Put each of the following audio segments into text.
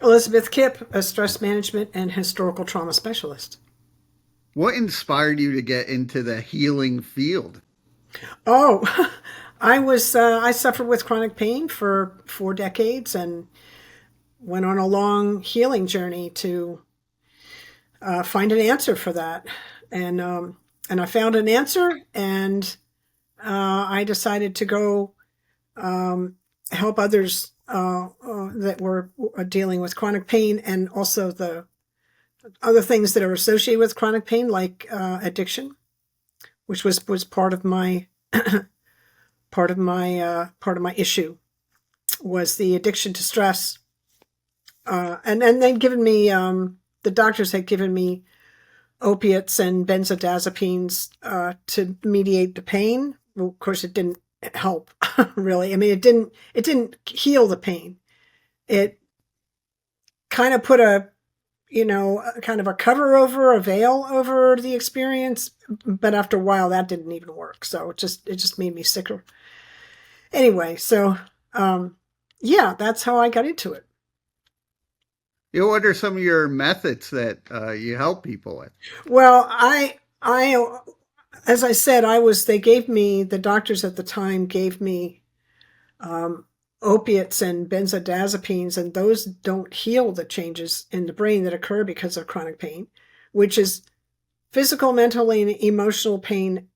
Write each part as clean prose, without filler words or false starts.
Elizabeth Kipp, a stress management and historical trauma specialist. What inspired you to get into the healing field? Oh, I suffered with chronic pain for 4 decades and went on a long healing journey to find an answer for that. And I found an answer, and I decided to go help others that were dealing with chronic pain, and also the other things that are associated with chronic pain, like addiction, which was part of my issue, was the addiction to stress. And they'd given me the doctors had given me opiates and benzodiazepines to mediate the pain. Well, of course, it didn't help really. I mean, it didn't heal the pain. It kind of put kind of a cover over, a veil over the experience. But after a while, that didn't even work. So it just made me sicker. Anyway, so yeah, that's how I got into it. What are some of your methods that you help people with? Well, as I said, they gave me, the doctors at the time gave me um, opiates and benzodiazepines, and those don't heal the changes in the brain that occur because of chronic pain, which is physical, mental, and emotional pain.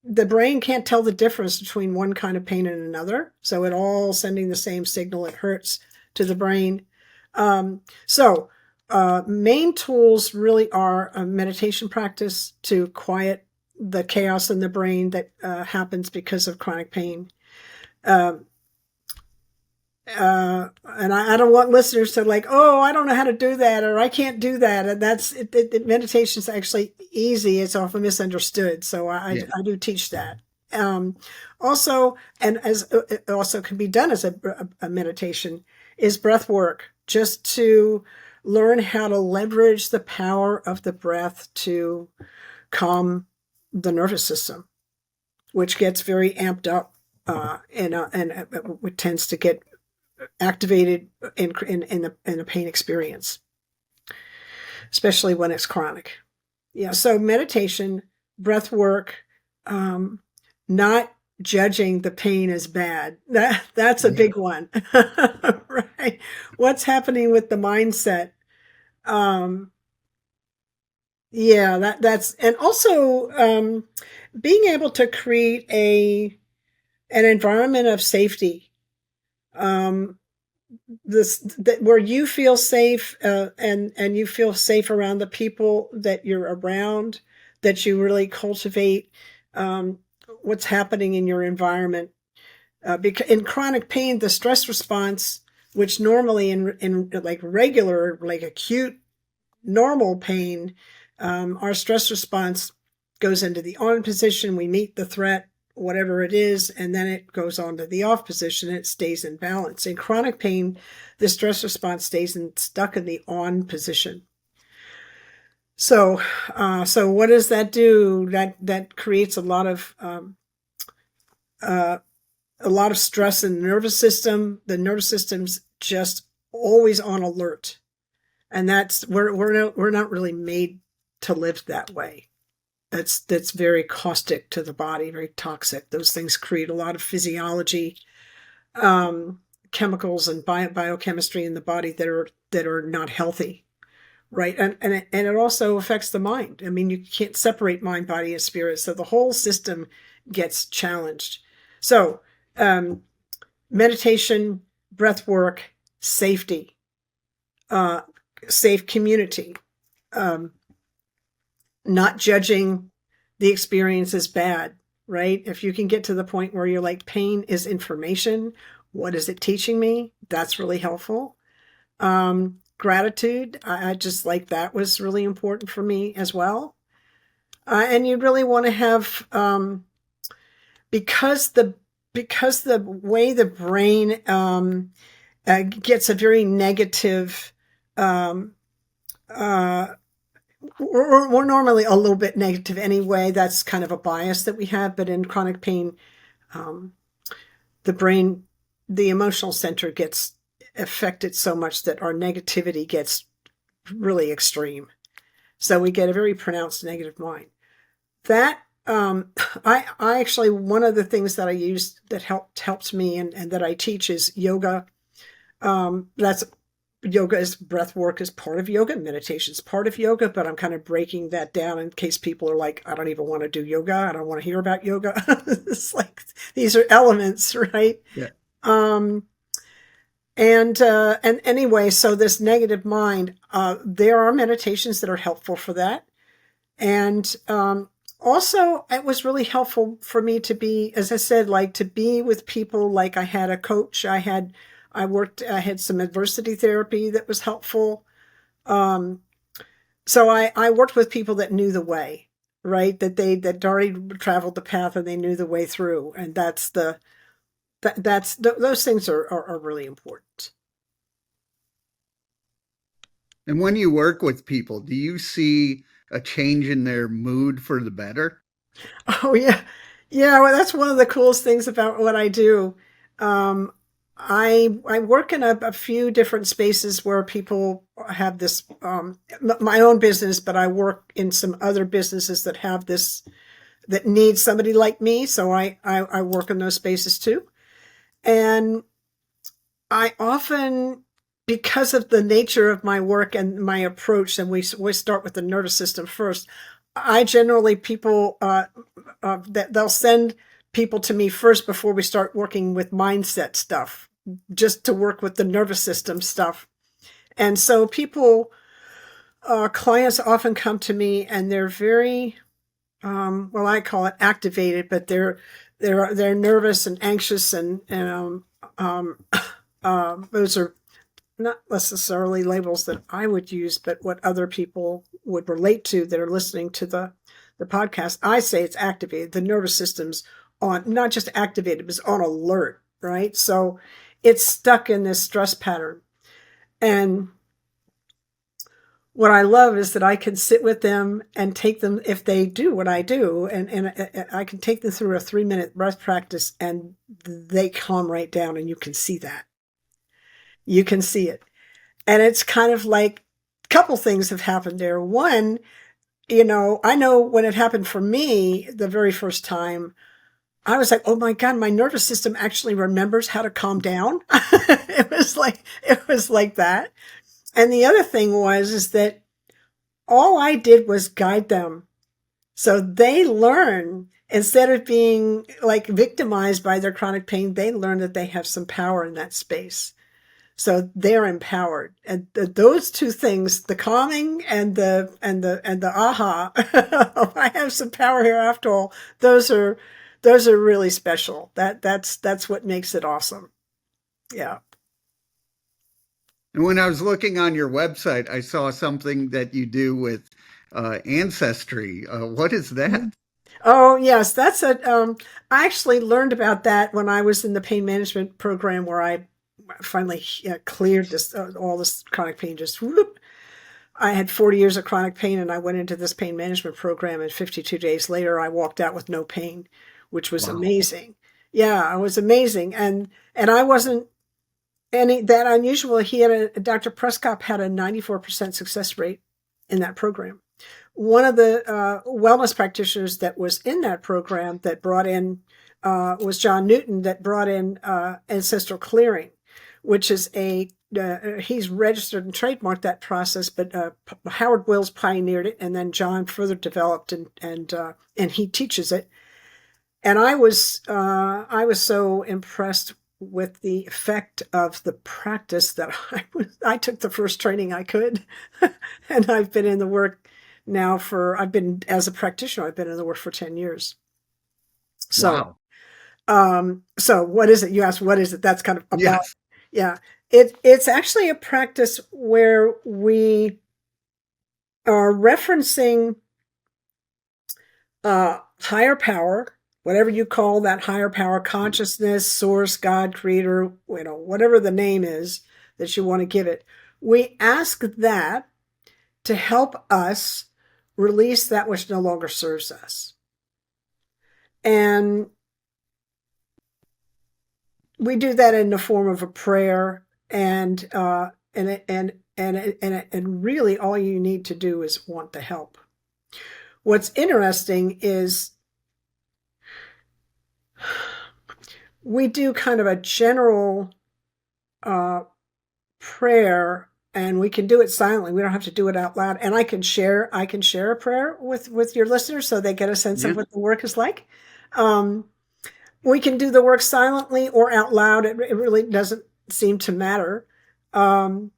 The brain can't tell the difference between one kind of pain and another, so it all sending the same signal. It hurts to the brain. Main tools really are a meditation practice to quiet the chaos in the brain that happens because of chronic pain. Um, and I don't want listeners to like, oh, I don't know how to do that, or I can't do that. And meditation is actually easy. It's often misunderstood. So Yeah. I do teach that. Um, Also, and as it also can be done as a meditation, is breath work, just to learn how to leverage the power of the breath to calm the nervous system, which gets very amped up and it tends to get activated in the pain experience, especially when it's chronic. Yeah, so meditation, breath work, um, not judging the pain as bad. That's a Yeah. big one, right? What's happening with the mindset? Um, yeah, that's and also being able to create a an environment of safety. Um, where you feel safe, and you feel safe around the people that you're around, that you really cultivate um, what's happening in your environment. Because in chronic pain, the stress response, which normally in like regular, like acute normal pain, our stress response goes into the on position. We meet the threat, whatever it is, and then it goes on to the off position and it stays in balance. In chronic pain, the stress response stays stuck in the on position. So what does that do? That creates uh, a lot of stress in the nervous system. The nervous system's just always on alert, and we're not really made to live that way. That's very caustic to the body, very toxic. Those things create a lot of physiology, um, chemicals and biochemistry in the body that are not healthy, right? And it also affects the mind. I mean, you can't separate mind, body, and spirit, so the whole system gets challenged. So, um, meditation, breath work, safety, uh, safe community. Um, Not judging the experience as bad, right? If you can get to the point where you're like, pain is information. What is it teaching me? That's really helpful. Gratitude, I just like that was really important for me as well. And you really want to have, because the way the brain gets a very negative um, uh, we're normally a little bit negative anyway. That's kind of a bias that we have. But in chronic pain, um, the brain, the emotional center gets affected so much that our negativity gets really extreme. So we get a very pronounced negative mind. That I actually, one of the things that I used that helped me and that I teach is yoga. That's yoga is breath work is part of yoga, meditation is part of yoga, but I'm kind of breaking that down in case people are like, I don't even want to do yoga, I don't want to hear about yoga. It's like these are elements, right? Yeah. um and anyway, so this negative mind, there are meditations that are helpful for that. And also, it was really helpful for me to be, as I said, like to be with people. Like I had a coach, I had some adversity therapy that was helpful. Um, so I worked with people that knew the way, right? That already traveled the path and they knew the way through. And those things are really important. And when you work with people, do you see a change in their mood for the better? Oh yeah, yeah. Well, that's one of the coolest things about what I do. Um, I work in a few different spaces where people have this, my own business, but I work in some other businesses that have this, that need somebody like me. So I work in those spaces too. And I often, because of the nature of my work and my approach, and we start with the nervous system first. I generally people that they'll send people to me first before we start working with mindset stuff, just to work with the nervous system stuff. And so clients often come to me and they're very, well, I call it activated, but they're nervous and anxious um, those are not necessarily labels that I would use, but what other people would relate to that are listening to the podcast. I say it's activated. The nervous system's on, not just activated, but it's on alert, right? So it's stuck in this stress pattern. And what I love is that I can sit with them and take them, if they do what I do, and I can take them through a 3-minute breath practice and they calm right down, and you can see that. You can see it. And it's kind of like a couple things have happened there. One, I know when it happened for me the very first time, I was like, oh my God, my nervous system actually remembers how to calm down. It was like that. And the other thing is that all I did was guide them. So they learn, instead of being like victimized by their chronic pain, they learn that they have some power in that space. So they're empowered, and those two things, the calming and the aha, I have some power here after all. Those are really special. That's what makes it awesome. Yeah. And when I was looking on your website, I saw something that you do with Ancestry. What is that? Oh yes, I actually learned about that when I was in the pain management program, where I finally cleared this all this chronic pain. Just whoop. I had 40 years of chronic pain, and I went into this pain management program, and 52 days later I walked out with no pain, which was Wow. amazing. Yeah, it was amazing. And I wasn't any that unusual. Dr. Prescott had a 94% success rate in that program. One of the wellness practitioners that was in that program that brought in was John Newton, that brought in ancestral clearing, which is he's registered and trademarked that process, but Howard Wills pioneered it, and then John further developed and he teaches it. And I was so impressed with the effect of the practice that I took the first training I could, and I've been in the work now as a practitioner, I've been in the work for 10 years. So, Wow. so what is it? You asked, what is it? That's kind of about, Yes. yeah. It's actually a practice where we are referencing higher power, whatever you call that higher power, consciousness, source, God, creator, whatever the name is that you want to give it. We ask that to help us release that which no longer serves us. And we do that in the form of a prayer. And really all you need to do is want the help. What's interesting is we do kind of a general prayer, and we can do it silently. We don't have to do it out loud. And I can share a prayer with your listeners so they get a sense of what the work is like. We can do the work silently or out loud. It really doesn't seem to matter. And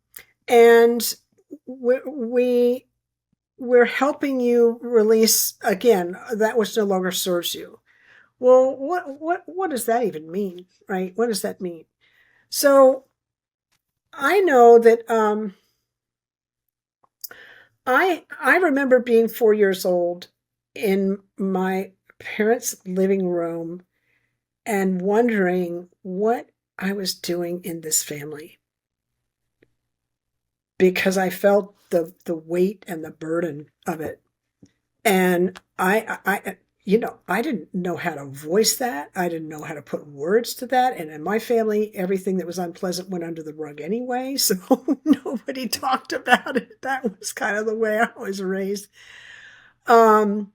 we're helping you release, again, that which no longer serves you. Well, what does that even mean, right? What does that mean? So I know that I remember being 4 years old in my parents' living room and wondering what I was doing in this family, because I felt the weight and the burden of it. And I didn't know how to voice that. I didn't know how to put words to that. And in my family, everything that was unpleasant went under the rug anyway. So nobody talked about it. That was kind of the way I was raised. So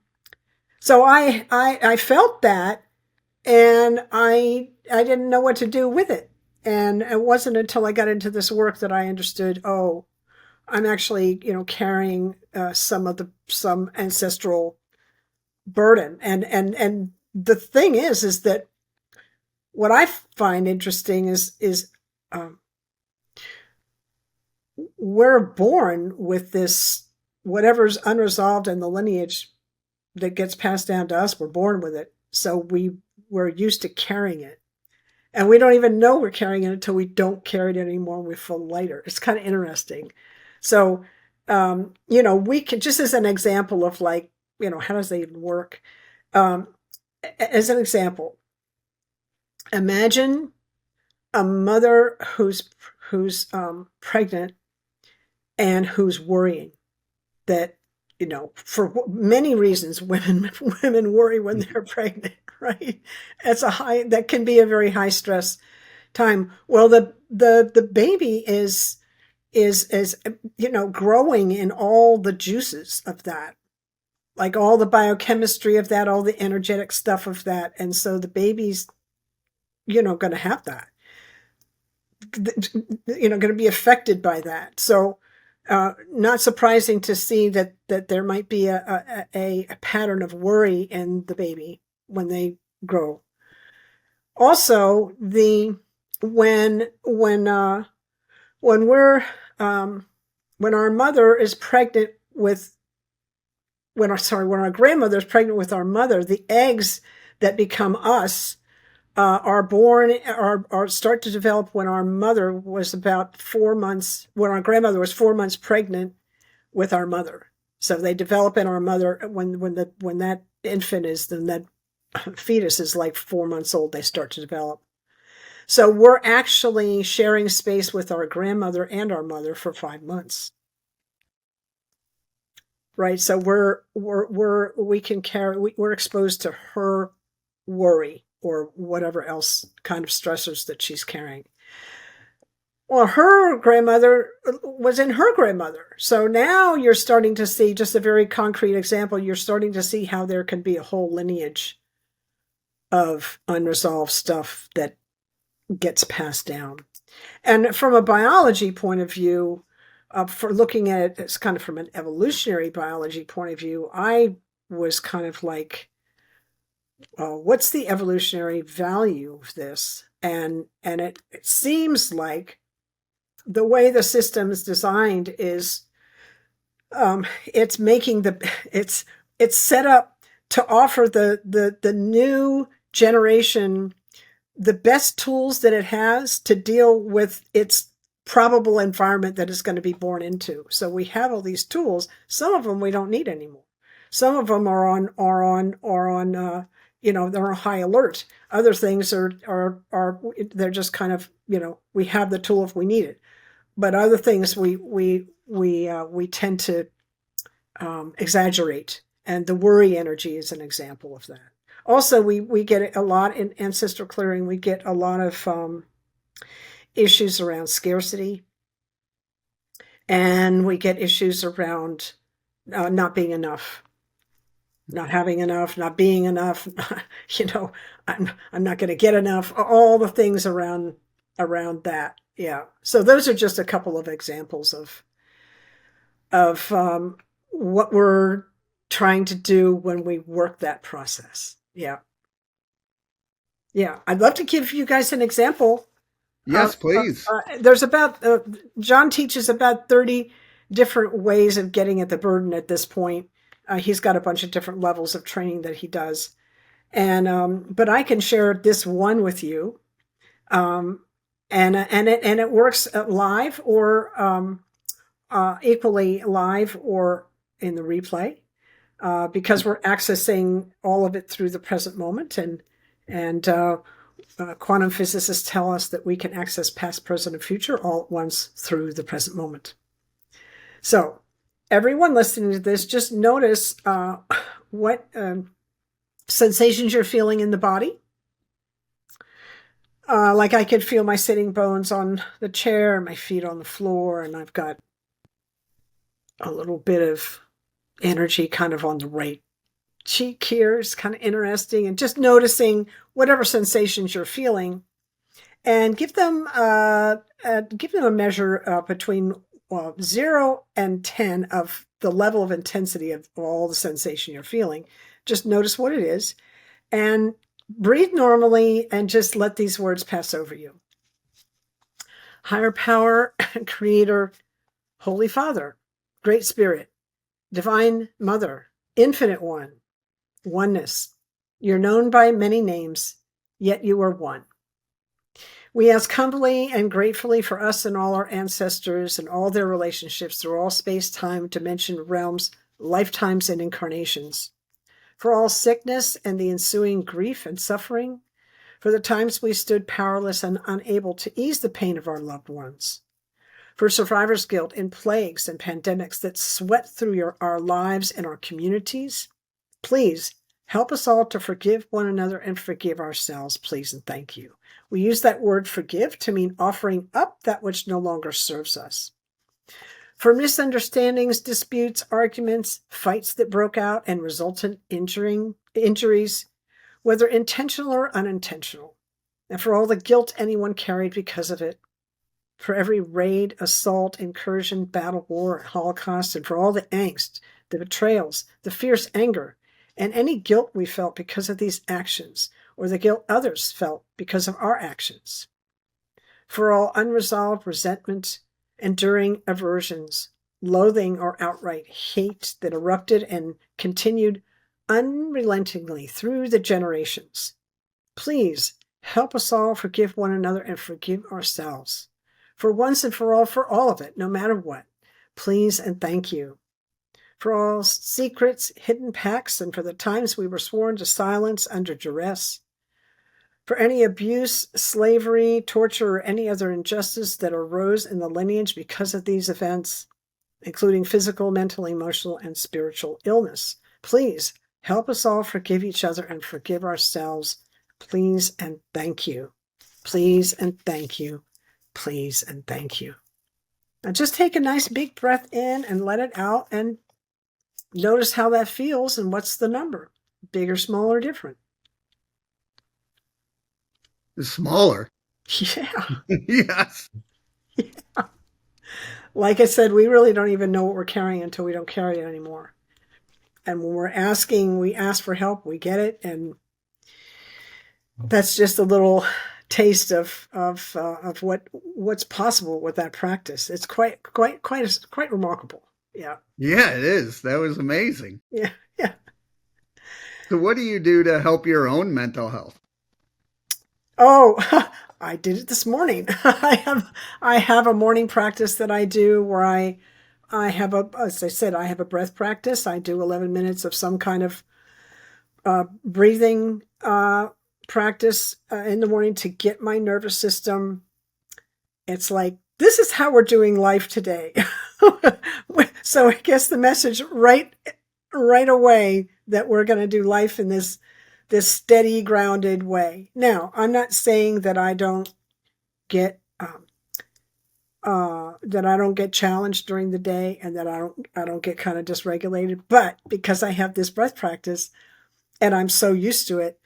I felt that, and I didn't know what to do with it. And it wasn't until I got into this work that I understood, oh, I'm actually, carrying some ancestral burden. And the thing is that what I find interesting is we're born with this, whatever's unresolved in the lineage that gets passed down to us, we're born with it. So we're used to carrying it. And we don't even know we're carrying it until we don't carry it anymore and we feel lighter. It's kind of interesting. So, we can, just as an example of like, how does that even work? As an example, imagine a mother who's pregnant and who's worrying that, for many reasons, women worry when they're pregnant, right? That can be a very high stress time. Well, the baby is growing in all the juices of that, like all the biochemistry of that, all the energetic stuff of that. And so the baby's, going to have that, going to be affected by that. So, not surprising to see that there might be a pattern of worry in the baby when they grow. Also, when our mother is pregnant with, when our grandmother is pregnant with our mother, the eggs that become us are born or start to develop when our mother was about 4 months, when our grandmother was 4 months pregnant with our mother. So they develop in our mother when that infant is, then that fetus is like 4 months old, they start to develop. So we're actually sharing space with our grandmother and our mother for 5 months. Right. So we're exposed to her worry or whatever else kind of stressors that she's carrying. Well, her grandmother was in her grandmother. So now you're starting to see, just a very concrete example, you're starting to see how there can be a whole lineage of unresolved stuff that gets passed down. And from a biology point of view, for looking at it as kind of from an evolutionary biology point of view, I was kind of like, what's the evolutionary value of this? And it seems like the way the system is designed is it's set up to offer the new generation the best tools that it has to deal with its probable environment that it's going to be born into. So we have all these tools. Some of them we don't need anymore. Some of them are on they're on high alert. Other things are they're just kind of, we have the tool if we need it. But other things we tend to exaggerate, and the worry energy is an example of that. Also, we get a lot in ancestral clearing. We get a lot of issues around scarcity, and we get issues around not being enough, not having enough, not being enough. I'm not going to get enough. All the things around that. Yeah. So those are just a couple of examples of what we're trying to do when we work that process. Yeah. Yeah. I'd love to give you guys an example. Yes, please. There's about, John teaches about 30 different ways of getting at the burden at this point. He's got a bunch of different levels of training that he does. But I can share this one with you. And it works live or equally live or in the replay, because we're accessing all of it through the present moment. And quantum physicists tell us that we can access past, present, and future all at once through the present moment. So everyone listening to this, just notice what sensations you're feeling in the body. Like I could feel my sitting bones on the chair, my feet on the floor, and I've got a little bit of energy kind of on the right cheek here. It's kind of interesting. And just noticing whatever sensations you're feeling, and give them a measure between 0 and 10 of the level of intensity of all the sensation you're feeling. Just notice what it is and breathe normally and just let these words pass over you. Higher power, creator, Holy Father, Great Spirit, Divine Mother, Infinite One, oneness. You're known by many names, yet you are one. We ask humbly and gratefully for us and all our ancestors and all their relationships through all space, time, dimension, realms, lifetimes, and incarnations. For all sickness and the ensuing grief and suffering, for the times we stood powerless and unable to ease the pain of our loved ones, for survivor's guilt in plagues and pandemics that swept through our lives and our communities. Please help us all to forgive one another and forgive ourselves, please, and thank you. We use that word forgive to mean offering up that which no longer serves us. For misunderstandings, disputes, arguments, fights that broke out and resultant injuries, whether intentional or unintentional, and for all the guilt anyone carried because of it, for every raid, assault, incursion, battle, war, Holocaust, and for all the angst, the betrayals, the fierce anger, and any guilt we felt because of these actions, or the guilt others felt because of our actions. For all unresolved resentment, enduring aversions, loathing, or outright hate that erupted and continued unrelentingly through the generations. Please help us all forgive one another and forgive ourselves. For once and for all of it, no matter what. Please and thank you. For all secrets, hidden pacts, and for the times we were sworn to silence under duress. For any abuse, slavery, torture, or any other injustice that arose in the lineage because of these events, including physical, mental, emotional, and spiritual illness. Please help us all forgive each other and forgive ourselves. Please and thank you. Please and thank you. Please and thank you. Now just take a nice big breath in and let it out and notice how that feels and what's the number, big or small or different. Smaller. Yeah. Yes. Yeah. Like I said, we really don't even know what we're carrying until we don't carry it anymore. And when we're asking, we ask for help, we get it. And that's just a little taste of what's possible with that practice. It's quite remarkable. Yeah. Yeah, it is. That was amazing. Yeah. Yeah. So what do you do to help your own mental health? Oh, I did it this morning. I have a morning practice that I do where I have as I said, I have a breath practice. I do 11 minutes of some kind of breathing practice in the morning to get my nervous system. It's like, this is how we're doing life today. So I guess the message right away that we're going to do life in this steady, grounded way. Now, I'm not saying that I don't get that I don't get challenged during the day, and that I don't get kind of dysregulated. But because I have this breath practice and I'm so used to it,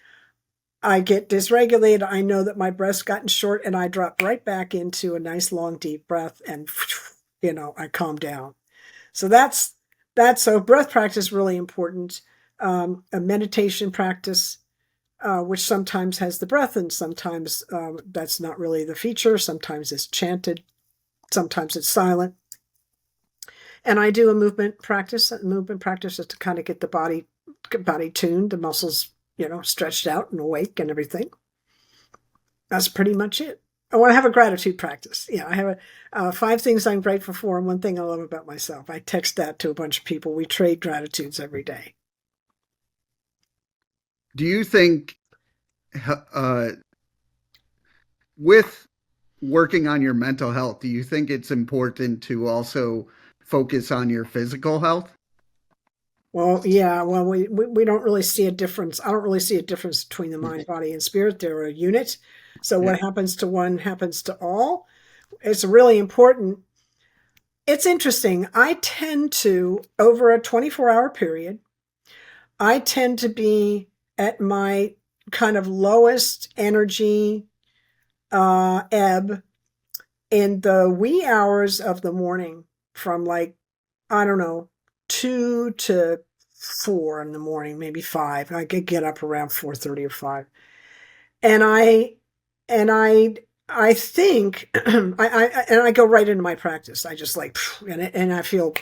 I get dysregulated. I know that my breath's gotten short, and I drop right back into a nice long deep breath, and I calm down. So that's so breath practice is really important. A meditation practice, which sometimes has the breath, and sometimes that's not really the feature. Sometimes it's chanted, sometimes it's silent. And I do a movement practice. Movement practice is to kind of get the body tuned, the muscles, stretched out and awake and everything. That's pretty much it. I want to have a gratitude practice. Yeah, I have 5 things I'm grateful for and 1 thing I love about myself. I text that to a bunch of people. We trade gratitudes every day. Do you think with working on your mental health, do you think it's important to also focus on your physical health? Well, yeah, well, we don't really see a difference. I don't really see a difference between the mind, body, and spirit. They're a unit. So Yeah. what happens to one happens to all. It's really important. It's interesting. I tend to, over a 24-hour period, I tend to be at my kind of lowest energy ebb in the wee hours of the morning, from like, I don't know, 2 to 4 in the morning, maybe 5. I could get up around 4:30 or 5. And and I think I go right into my practice. I just like, and I feel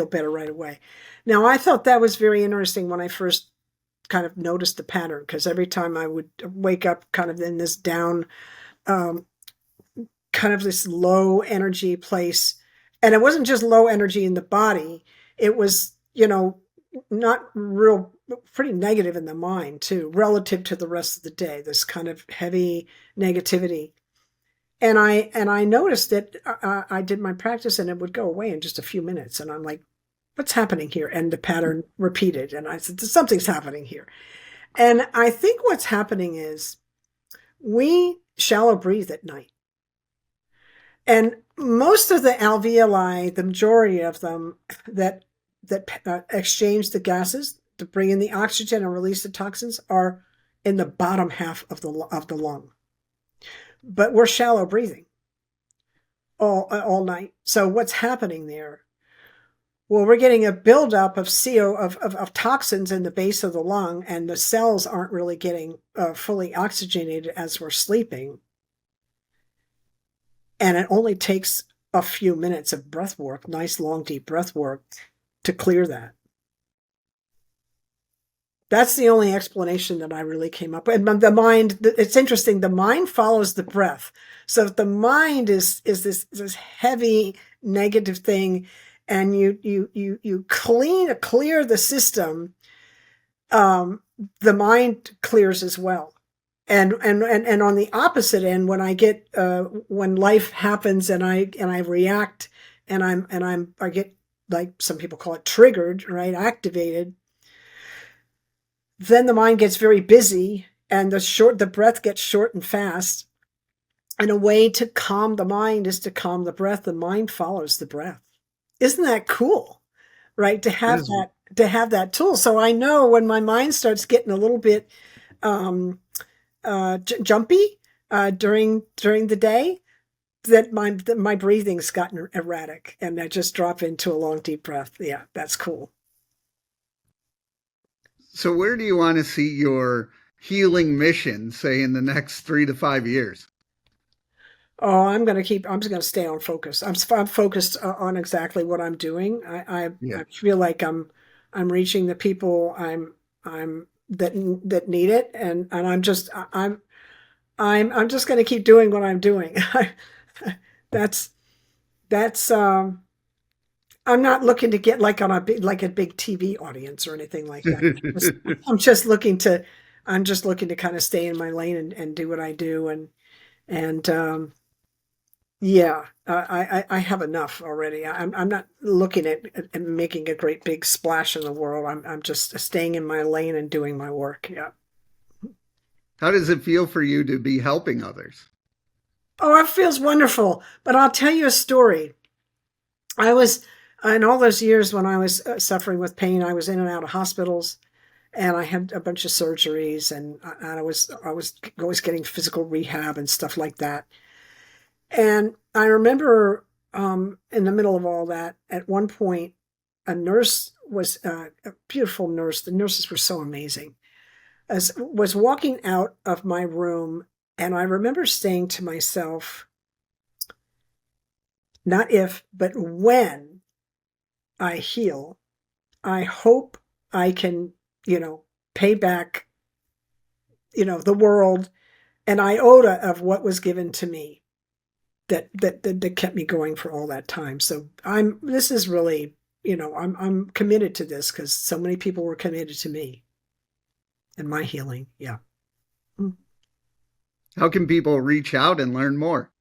better right away. Now, I thought that was very interesting when I first kind of noticed the pattern, because every time I would wake up kind of in this down, um, kind of this low energy place. And it wasn't just low energy in the body. It was, not real, pretty negative in the mind too, relative to the rest of the day, this kind of heavy negativity. And I noticed that I did my practice and it would go away in just a few minutes. And I'm like, what's happening here? And the pattern repeated. And I said, something's happening here. And I think what's happening is we shallow breathe at night. And most of the alveoli, the majority of them that exchange the gases to bring in the oxygen and release the toxins, are in the bottom half of the lung. But we're shallow breathing all night. So what's happening there? Well, we're getting a buildup of CO of toxins in the base of the lung, and the cells aren't really getting fully oxygenated as we're sleeping. And it only takes a few minutes of breath work, nice long deep breath work, to clear that. That's the only explanation that I really came up with. And the mind, it's interesting, the mind follows the breath. So if the mind is this heavy negative thing, and you clear the system, the mind clears as well. And on the opposite end, when I get when life happens and I react, and I get, like some people call it, triggered, right, activated, then the mind gets very busy, and the breath gets short and fast. And a way to calm the mind is to calm the breath. The mind follows the breath. Isn't that cool? Right? To have that tool. So I know when my mind starts getting a little bit jumpy during the day, that my breathing's gotten erratic, and I just drop into a long deep breath. Yeah, that's cool. So where do you want to see your healing mission, say in the next 3 to 5 years? Oh, I'm just going to stay on focus. I'm focused on exactly what I'm doing. Yeah. I feel like I'm reaching the people I'm that need it, and I'm just going to keep doing what I'm doing. that's that's I'm not looking to get like on a big TV audience or anything like that. I'm just looking to kind of stay in my lane and do what I do, and yeah, I have enough already. I'm not looking at making a great big splash in the world. I'm just staying in my lane and doing my work. Yeah. How does it feel for you to be helping others? Oh, it feels wonderful. But I'll tell you a story. I was, in all those years when I was suffering with pain, I was in and out of hospitals, and I had a bunch of surgeries, and I was always getting physical rehab and stuff like that. And I remember in the middle of all that, at one point, a nurse was a beautiful nurse. The nurses were so amazing. As was walking out of my room, and I remember saying to myself, not if, but when I heal, I hope I can, pay back, the world an iota of what was given to me that kept me going for all that time. So this is really, I'm committed to this because so many people were committed to me and my healing. Yeah. Mm. How can people reach out and learn more?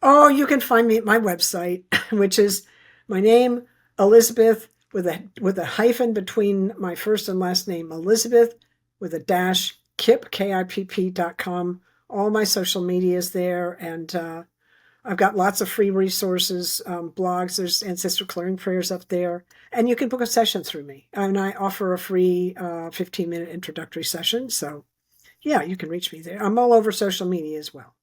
Oh, you can find me at my website, which is my name, Elizabeth, with a hyphen between my first and last name, Elizabeth, with a dash, Kipp, KIPP.com. All my social media is there, and I've got lots of free resources, blogs. There's ancestral clearing prayers up there, and you can book a session through me. And I offer a free 15-minute introductory session. So, yeah, you can reach me there. I'm all over social media as well.